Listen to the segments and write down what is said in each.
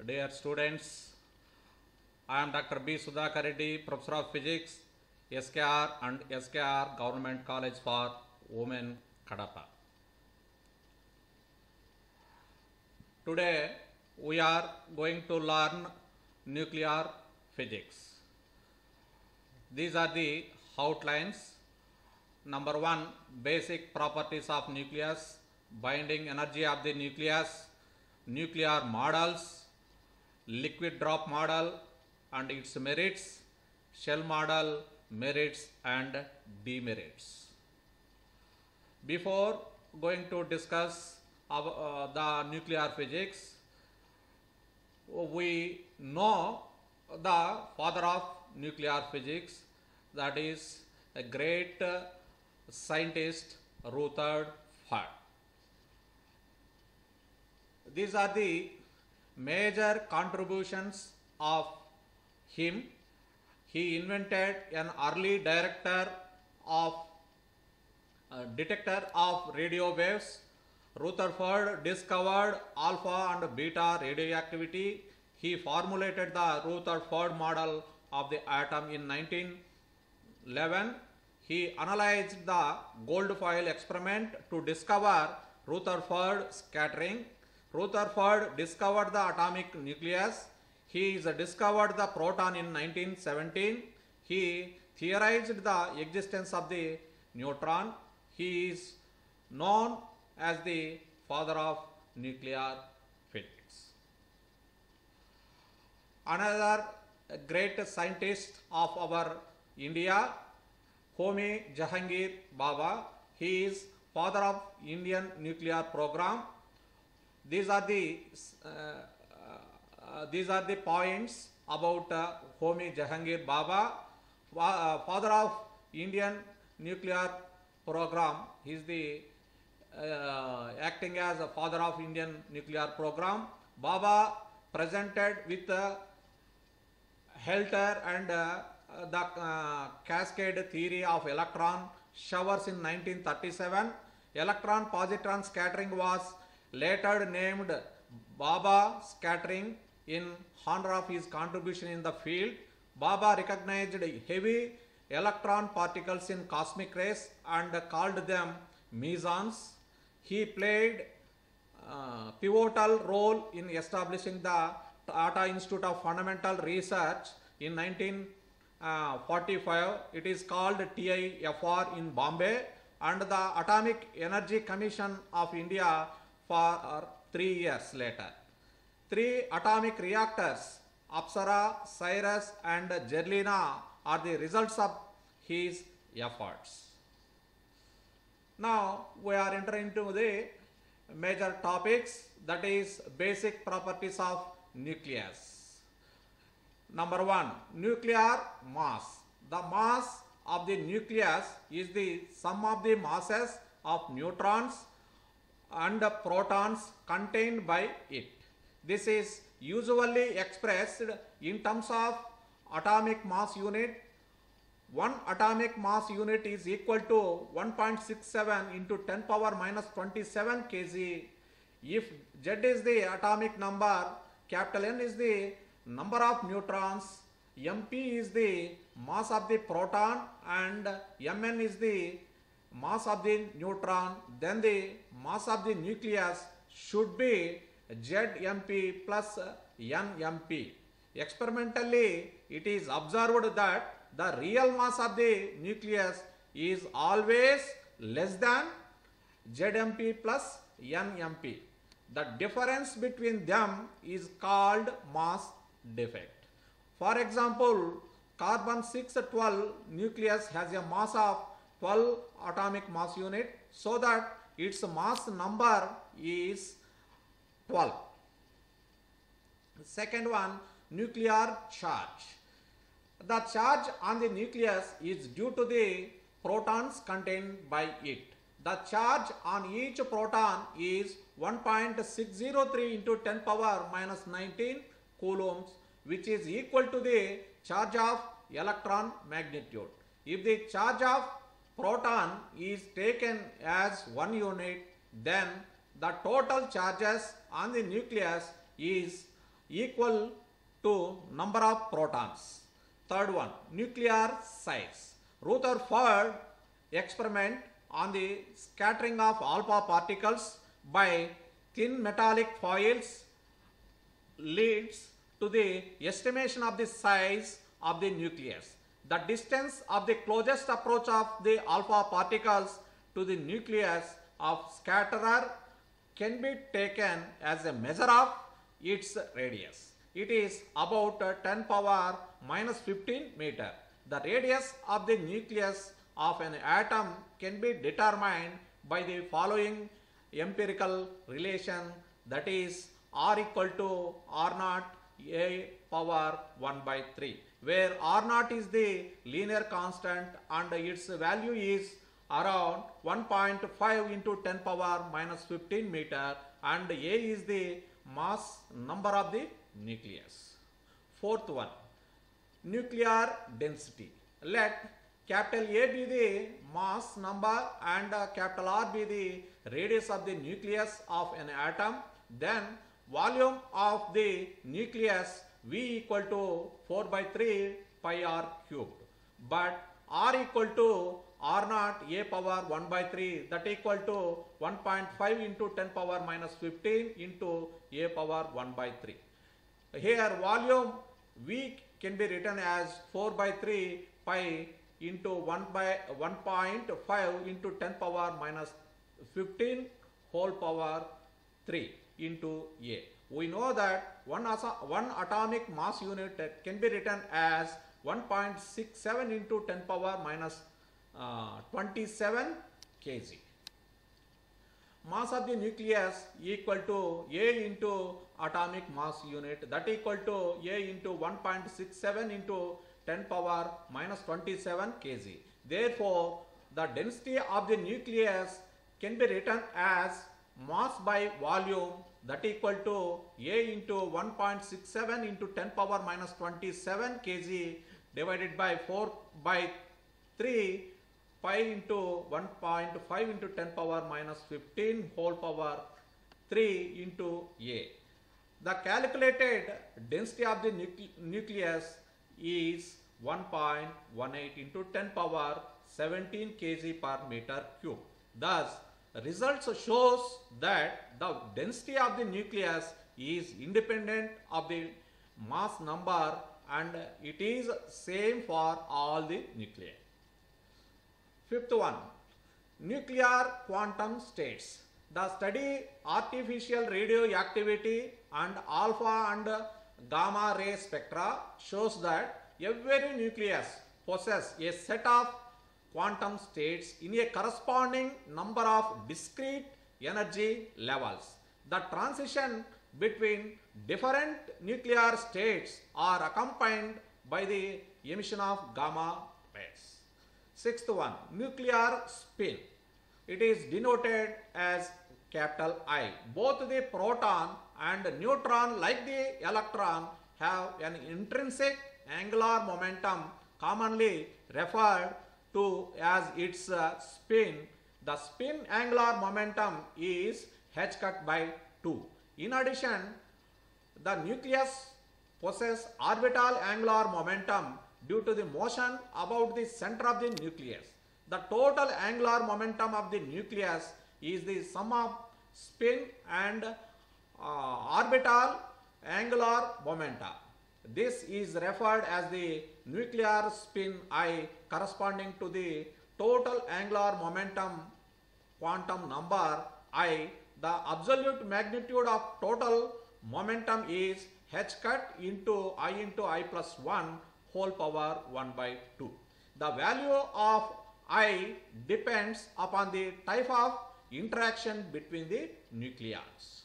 Dear students, I am Dr. B. Sudhakar Reddy, Professor of Physics, SKR and SKR Government College for Women, Kadapa. Today we are going to learn nuclear physics. These are the outlines. Number 1, basic properties of nucleus, binding energy of the nucleus, nuclear models, liquid drop model and its merits, shell model, merits and demerits. Before going to discuss the nuclear physics, we know the father of nuclear physics, that is a great scientist Rutherford. These are the major contributions of him. He invented an early detector of radio waves. Rutherford discovered alpha and beta radioactivity. He formulated the Rutherford model of the atom in 1911. He analyzed the gold foil experiment to discover Rutherford scattering. Rutherford discovered the atomic nucleus. He discovered the proton in 1917. He theorized the existence of the neutron. He is known as the father of nuclear physics. Another great scientist of our India, Homi Jahangir Baba. He is father of Indian nuclear program. These are the points about Homi Jahangir Baba, father of Indian nuclear program. He is the acting as a father of Indian nuclear program. Baba presented with Helter and the cascade theory of electron showers in 1937. Electron positron scattering was later named Baba scattering in honor of his contribution in the field. Baba recognized heavy electron particles in cosmic rays and called them mesons. He played pivotal role in establishing the Tata Institute of Fundamental Research in 1945. It is called TIFR in Bombay, and the Atomic Energy Commission of India for 3 years later. 3 atomic reactors, Apsara, Cyrus and Gerlina, are the results of his efforts. Now we are entering into the major topics, that is basic properties of nucleus. Number 1, nuclear mass. The mass of the nucleus is the sum of the masses of neutrons and protons contained by it. This is usually expressed in terms of atomic mass unit. 1 atomic mass unit is equal to 1.67 into 10 power minus 27 kg. If Z is the atomic number, capital N is the number of neutrons, MP is the mass of the proton and Mn is the mass of the neutron, then the mass of the nucleus should be ZMP plus NMP. Experimentally, it is observed that the real mass of the nucleus is always less than ZMP plus NMP. The difference between them is called mass defect. For example, carbon 612 nucleus has a mass of 12 atomic mass unit, so that its mass number is 12. Second one, nuclear charge. The charge on the nucleus is due to the protons contained by it. The charge on each proton is 1.603 into 10 power minus 19 coulombs, which is equal to the charge of electron magnitude. If the charge of proton is taken as 1 unit, then the total charges on the nucleus is equal to number of protons. Third one, nuclear size. Rutherford experiment on the scattering of alpha particles by thin metallic foils leads to the estimation of the size of the nucleus. The distance of the closest approach of the alpha particles to the nucleus of scatterer can be taken as a measure of its radius. It is about 10 power minus 15 meter. The radius of the nucleus of an atom can be determined by the following empirical relation, that is R equal to R naught a power 1 by 3, where R naught is the linear constant and its value is around 1.5 into 10 power minus 15 meter, and A is the mass number of the nucleus. Fourth one, nuclear density. Let capital A be the mass number and capital R be the radius of the nucleus of an atom. Then volume of the nucleus V equal to 4 by 3 pi r cubed. But R equal to R naught a power 1 by 3, that equal to 1.5 into 10 power minus 15 into a power 1 by 3. Here volume V can be written as 4 by 3 pi into 1.5 into 10 power minus 15 whole power 3 into A. We know that one atomic mass unit can be written as 1.67 into 10 power minus 27 kg. Mass of the nucleus equal to A into atomic mass unit, that equal to A into 1.67 into 10 power minus 27 kg. Therefore, the density of the nucleus can be written as mass by volume, that equal to A into 1.67 into 10 power minus 27 kg divided by 4 by 3 pi into 1.5 into 10 power minus 15 whole power 3 into A. The calculated density of the nucleus is 1.18 into 10 power 17 kg per meter cube. Thus, results shows that the density of the nucleus is independent of the mass number and it is same for all the nuclei. Fifth one, nuclear quantum states. The study artificial radioactivity and alpha and gamma ray spectra shows that every nucleus possesses a set of quantum states in a corresponding number of discrete energy levels. The transition between different nuclear states are accompanied by the emission of gamma rays. Sixth one, nuclear spin. It is denoted as capital I. Both the proton and neutron, like the electron, have an intrinsic angular momentum commonly referred to as its spin. The spin angular momentum is h cut by 2. In addition, the nucleus possesses orbital angular momentum due to the motion about the center of the nucleus. The total angular momentum of the nucleus is the sum of spin and orbital angular momenta. This is referred as the nuclear spin I, corresponding to the total angular momentum quantum number I. The absolute magnitude of total momentum is h cut into I plus 1 whole power 1 by 2. The value of I depends upon the type of interaction between the nucleons.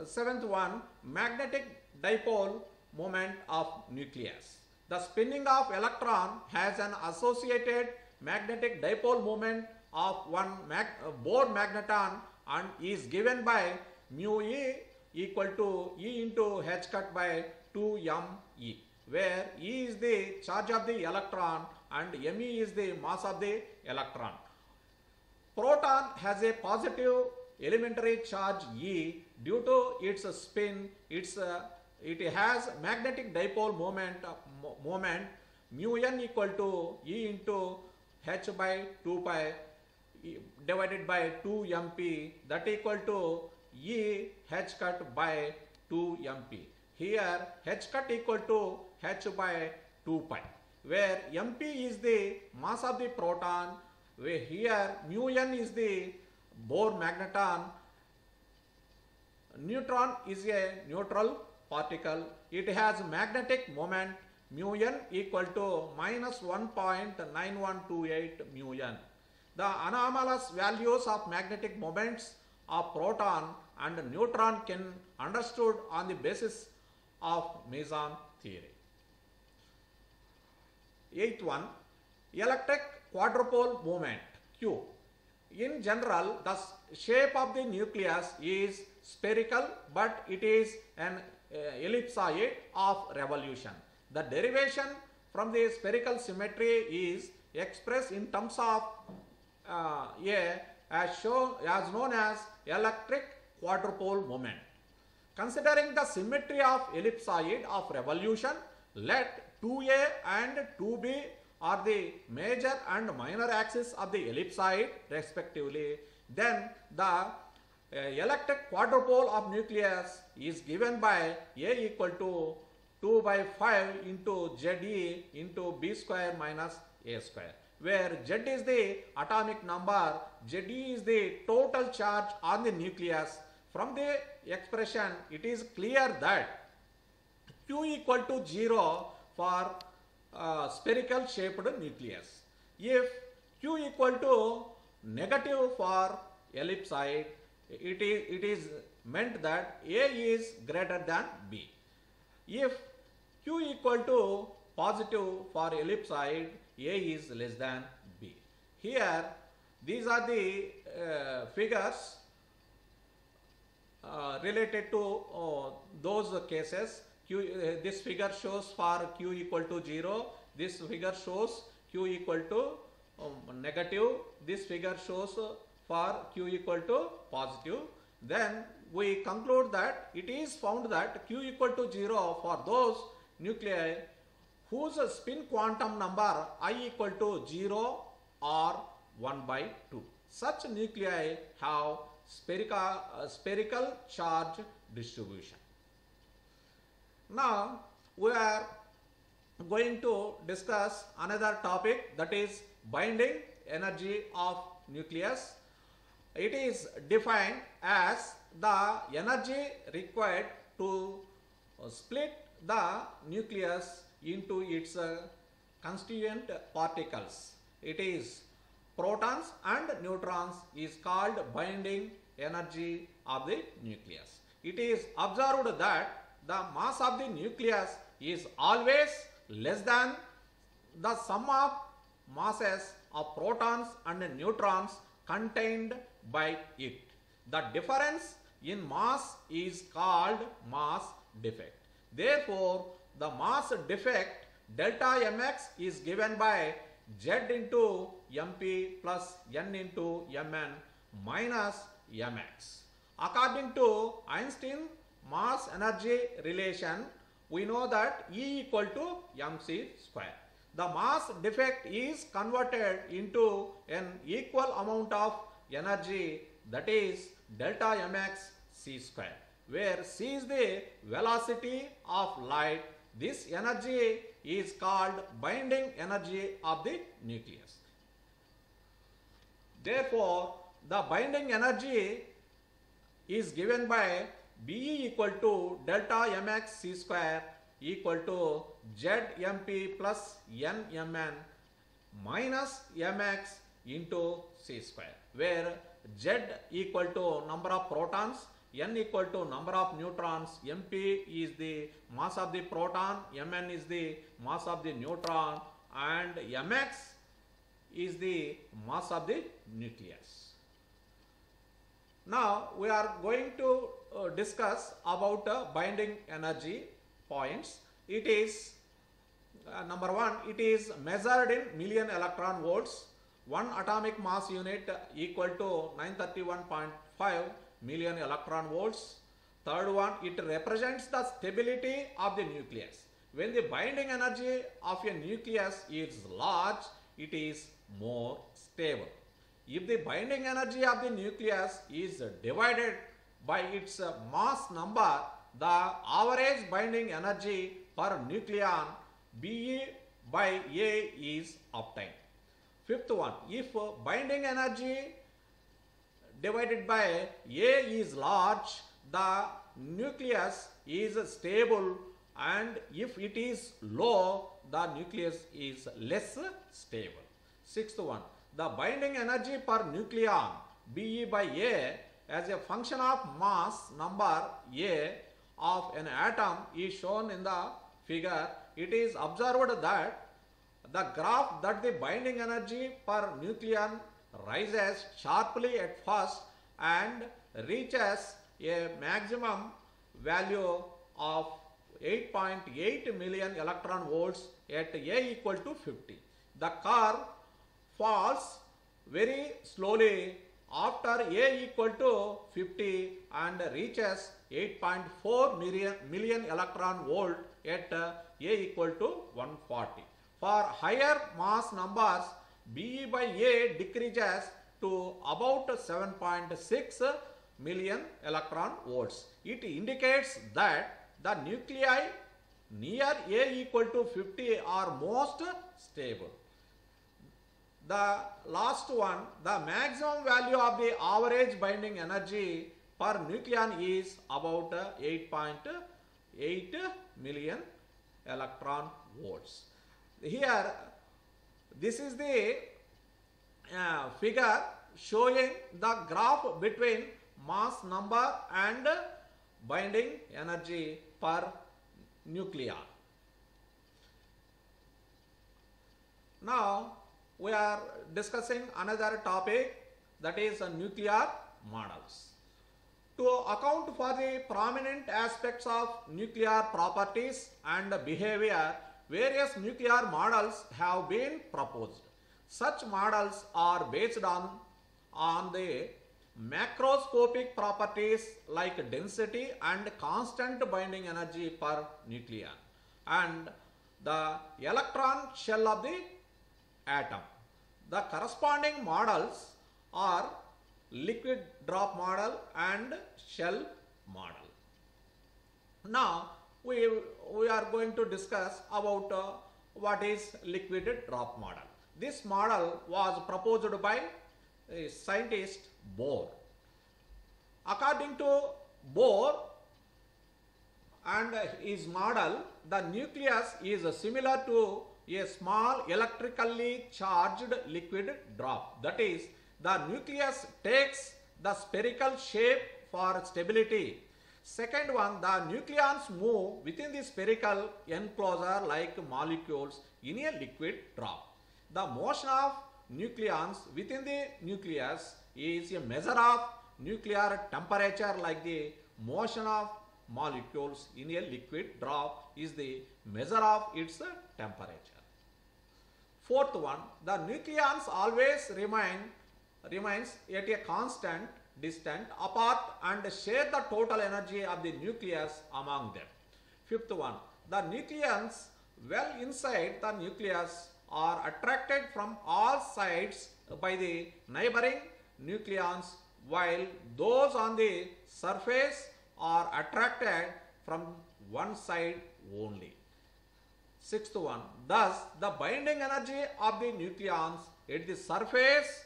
Seventh one, magnetic dipole moment of nucleus. The spinning of electron has an associated magnetic dipole moment of one Bohr magneton and is given by mu E equal to E into h cut by 2 m E, where E is the charge of the electron and me is the mass of the electron. Proton has a positive elementary charge E due to its spin, it has magnetic dipole moment mu n equal to E into h by 2 pi divided by 2 mp, that equal to E h cut by 2 mp. Here h cut equal to h by 2 pi, where mp is the mass of the proton, where here mu n is the Bohr magneton. Neutron is a neutral particle. It has magnetic moment mu n equal to minus 1.9128 mu n. The anomalous values of magnetic moments of proton and neutron can understood on the basis of meson theory. Eighth one, electric quadrupole moment Q. In general, the shape of the nucleus is spherical, but it is an ellipsoid of revolution. The derivation from the spherical symmetry is expressed in terms of as known as electric quadrupole moment. Considering the symmetry of ellipsoid of revolution, let 2a and 2b are the major and minor axis of the ellipsoid respectively. Then the electric quadrupole of nucleus is given by A equal to 2 by 5 into Ze into B square minus A square, where Z is the atomic number, Ze is the total charge on the nucleus. From the expression, it is clear that Q equal to 0 for spherical shaped nucleus. If Q equal to negative for ellipsoid, it is meant that A is greater than B. If Q equal to positive for ellipsoid, A is less than B. Here, these are the figures related to those cases. This figure shows for Q equal to 0. This figure shows Q equal to negative. This figure shows for Q equal to positive. Then we conclude that it is found that Q equal to 0 for those nuclei whose spin quantum number I equal to 0 or 1 by 2. Such nuclei have spherical charge distribution. Now we are going to discuss another topic, that is binding energy of nucleus. It is defined as the energy required to split the nucleus into its constituent particles. It is protons and neutrons is called binding energy of the nucleus. It is observed that the mass of the nucleus is always less than the sum of masses of protons and neutrons contained by it. The difference in mass is called mass defect. Therefore, the mass defect delta mx is given by Z into mp plus n into mn minus mx. According to Einstein mass energy relation, we know that E equal to mc square. The mass defect is converted into an equal amount of energy, that is delta mx c square, where c is the velocity of light. This energy is called binding energy of the nucleus. Therefore, the binding energy is given by Be equal to delta mx c square equal to Z mp plus n mn minus mx into c square, where Z equal to number of protons, n equal to number of neutrons, mp is the mass of the proton, mn is the mass of the neutron, and mx is the mass of the nucleus. Now we are going to discuss about binding energy points. It is number 1, it is measured in million electron volts. 1 atomic mass unit equal to 931.5 million electron volts. Third one, it represents the stability of the nucleus. When the binding energy of a nucleus is large, it is more stable. If the binding energy of the nucleus is divided by its mass number, the average binding energy per nucleon Be by A is obtained. Fifth one, if binding energy divided by A is large, the nucleus is stable, and if it is low, the nucleus is less stable. Sixth one, the binding energy per nucleon Be by A as a function of mass number A of an atom is shown in the figure. It is observed that the graph that the binding energy per nucleon rises sharply at first and reaches a maximum value of 8.8 million electron volts at A equal to 50. The curve falls very slowly after A equal to 50 and reaches 8.4 million electron volt at A equal to 140. For higher mass numbers, Be by A decreases to about 7.6 million electron volts. It indicates that the nuclei near A equal to 50 are most stable. The last one, the maximum value of the average binding energy per nucleon is about 8.8 million electron volts. Here, this is the figure showing the graph between mass number and binding energy per nucleon. Now, we are discussing another topic, that is nuclear models. To account for the prominent aspects of nuclear properties and behavior, various nuclear models have been proposed. Such models are based on the macroscopic properties like density and constant binding energy per nucleon and the electron shell of the atom. The corresponding models are liquid drop model and shell model. Now we are going to discuss about what is liquid drop model. This model was proposed by scientist Bohr. According to Bohr and his model, the nucleus is similar to a small electrically charged liquid drop. That is, the nucleus takes the spherical shape for stability. Second one, the nucleons move within the spherical enclosure like molecules in a liquid drop. The motion of nucleons within the nucleus is a measure of nuclear temperature, like the motion of molecules in a liquid drop is the measure of its temperature. Fourth one, the nucleons always remains at a constant distance apart and share the total energy of the nucleus among them. Fifth one, the nucleons well inside the nucleus are attracted from all sides by the neighboring nucleons, while those on the surface are attracted from one side only. Sixth one, thus the binding energy of the nucleons at the surface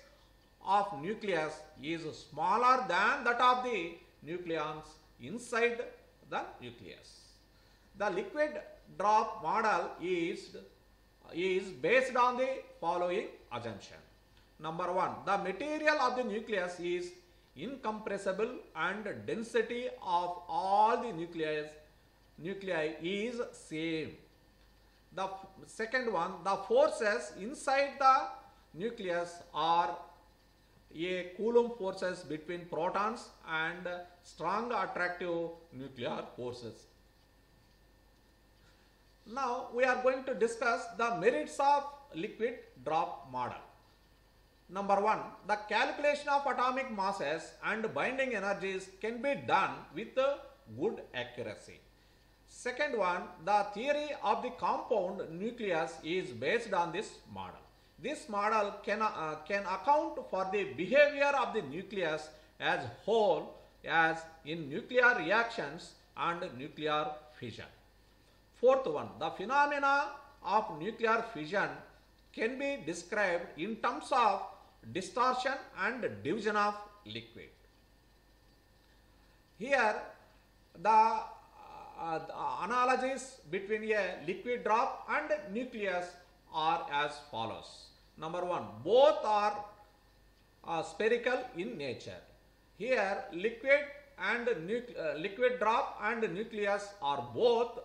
of nucleus is smaller than that of the nucleons inside the nucleus. The liquid drop model is based on the following assumption. Number one, the material of the nucleus is incompressible and density of all the nuclei is same. The second one, the forces inside the nucleus are a Coulomb forces between protons and strong attractive nuclear forces. Now we are going to discuss the merits of liquid drop model. Number one, the calculation of atomic masses and binding energies can be done with good accuracy. Second one, the theory of the compound nucleus is based on this model. This model can account for the behavior of the nucleus as whole as in nuclear reactions and nuclear fission. Fourth one, the phenomena of nuclear fission can be described in terms of distortion and division of liquid. Here, the analogies between a liquid drop and nucleus are as follows. Number one, both are spherical in nature. Here, liquid drop and nucleus are both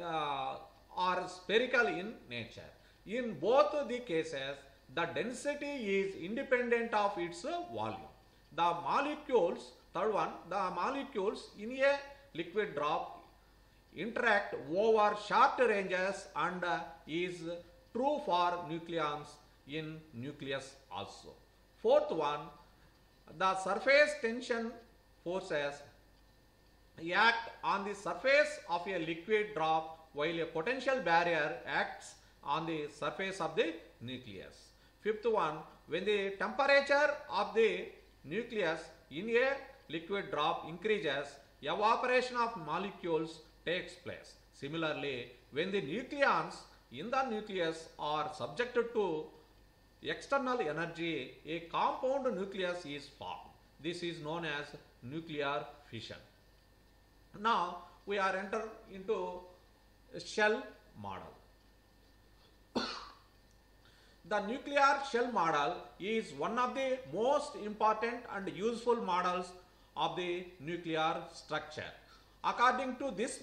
are spherical in nature. In both the cases, the density is independent of its volume. The molecules, third one, the molecules in a liquid drop interact over short ranges and is true for nucleons in nucleus also. Fourth one, the surface tension forces act on the surface of a liquid drop while a potential barrier acts on the surface of the nucleus. Fifth one, when the temperature of the nucleus in a liquid drop increases, evaporation of molecules takes place. Similarly, when the nucleons in the nucleus are subjected to external energy, a compound nucleus is formed. This is known as nuclear fission. Now, we are entered into shell model. The nuclear shell model is one of the most important and useful models of the nuclear structure. According to this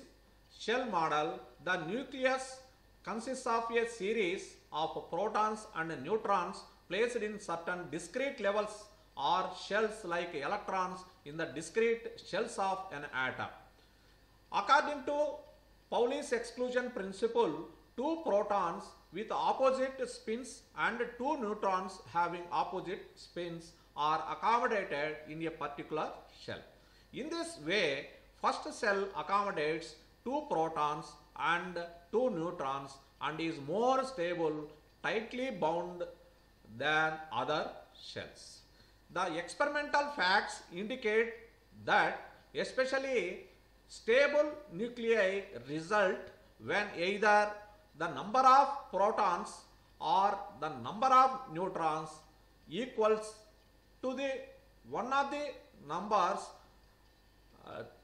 shell model, the nucleus consists of a series of protons and neutrons placed in certain discrete levels or shells like electrons in the discrete shells of an atom. According to Pauli's exclusion principle, two protons with opposite spins and two neutrons having opposite spins are accommodated in a particular shell. In this way, first shell accommodates two protons and two neutrons and is more stable, tightly bound than other shells. The experimental facts indicate that especially stable nuclei result when either the number of protons or the number of neutrons equals to the one of the numbers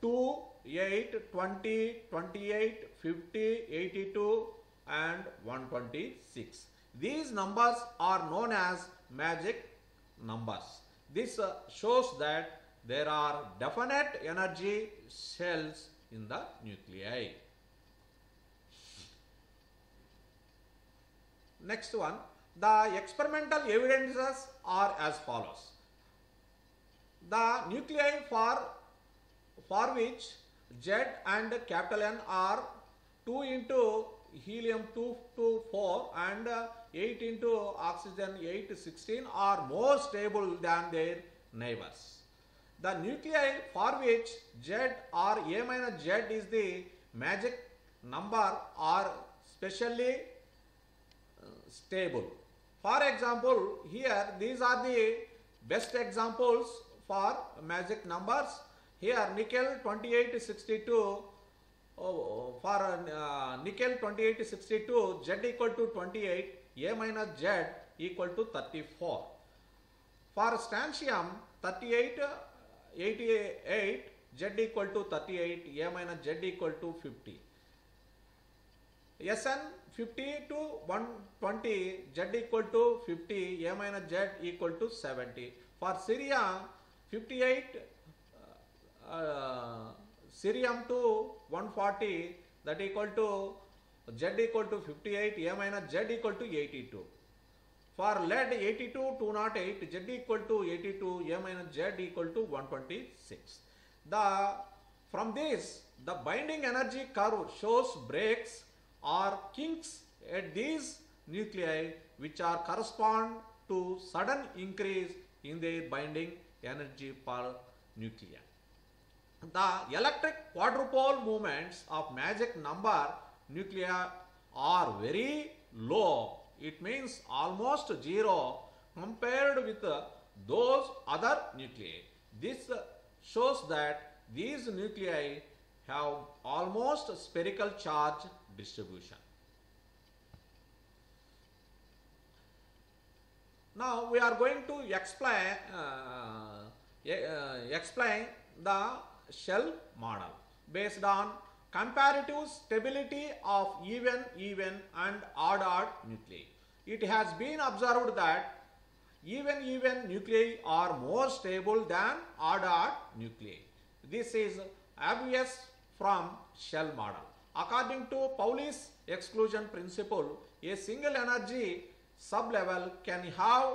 2, 8, 20, 28, 50, 82 and 126. These numbers are known as magic numbers. This shows that there are definite energy shells in the nuclei. Next one, the experimental evidences are as follows. The nuclei for which Z and capital N are 2 into helium 224 and 8 into oxygen 816 are more stable than their neighbors. The nuclei for which Z or A minus Z is the magic number are specially stable. For example, here these are the best examples for magic numbers. Here nickel 2862 for nickel 2862 Z equal to 28, A minus Z equal to 34. For strontium 3888 Z equal to 38, A minus Z equal to 50. Sn 50 to 120 Z equal to 50, A minus Z equal to 70. For cerium 58 cerium to 140 that equal to Z equal to 58, A minus Z equal to 82. For lead 82 208 Z equal to 82, A minus Z equal to 126. From this the binding energy curve shows breaks or kinks at these nuclei which are correspond to sudden increase in the binding energy per nucleon. The electric quadrupole moments of magic number nuclei are very low. It means almost zero compared with those other nuclei. This shows that these nuclei have almost spherical charge distribution. Now we are going to explain the shell model based on comparative stability of even and odd nuclei. It has been observed that even nuclei are more stable than odd nuclei. This is obvious from shell model. According to Pauli's exclusion principle, a single energy sublevel can have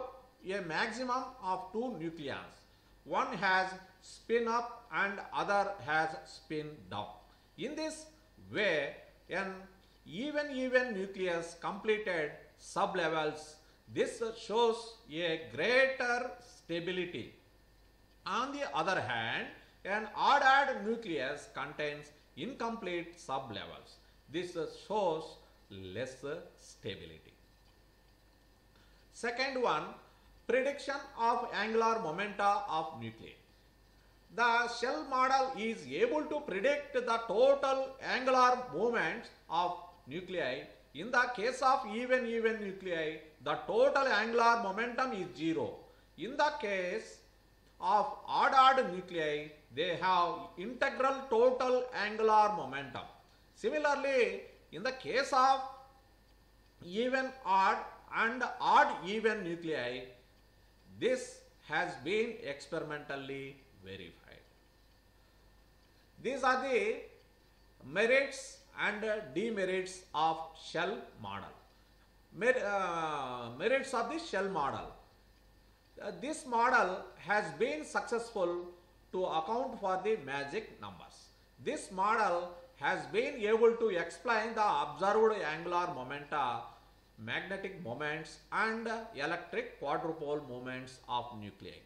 a maximum of two nucleons. One has spin up and other has spin down. In this way, an even nucleus completed sublevels. This shows a greater stability. On the other hand, an odd nucleus contains incomplete sublevels. This shows less stability. Second one, prediction of angular momenta of nuclei. The shell model is able to predict the total angular moments of nuclei. In the case of even nuclei, the total angular momentum is zero. In the case of odd nuclei, they have integral total angular momentum. Similarly, in the case of even odd and odd even nuclei, this has been experimentally verified. These are the merits and demerits of shell model. Merits of the shell model. This model has been successful to account for the magic numbers. This model has been able to explain the observed angular momenta, magnetic moments and electric quadrupole moments of nuclei.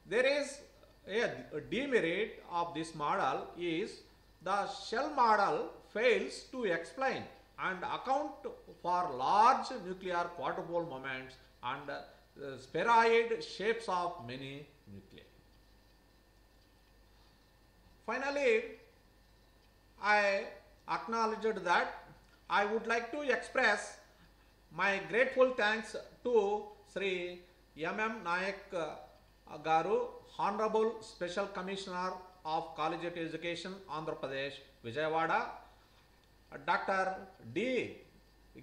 There is a demerit of this model is the shell model fails to explain and account for large nuclear quadrupole moments and spheroid shapes of many nuclei. Finally, I acknowledged that I would like to express my grateful thanks to Sri M.M. Nayak Garu, Honorable Special Commissioner of Collegiate Education, Andhra Pradesh, Vijayawada, Dr. D.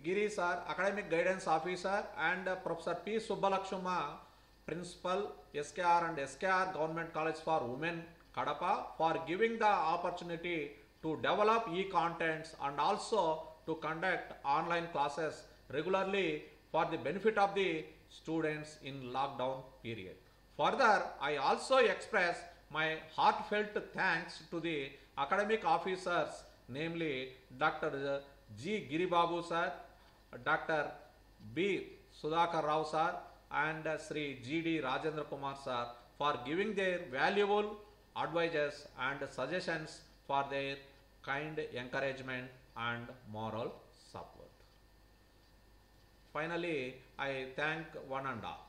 Giri sir, Academic Guidance Officer, and Professor P. Subbalakshma, Principal, SKR and SKR Government College for Women, Kadapa, for giving the opportunity to develop e-contents and also to conduct online classes regularly for the benefit of the students in lockdown period. Further, I also express my heartfelt thanks to the academic officers, namely Dr. G. Giribabu sir, Dr. B. Sudhakar Rao sir, and Sri G. D. Rajendra Kumar sir for giving their valuable advices and suggestions, for their kind encouragement and moral support. Finally, I thank one and all.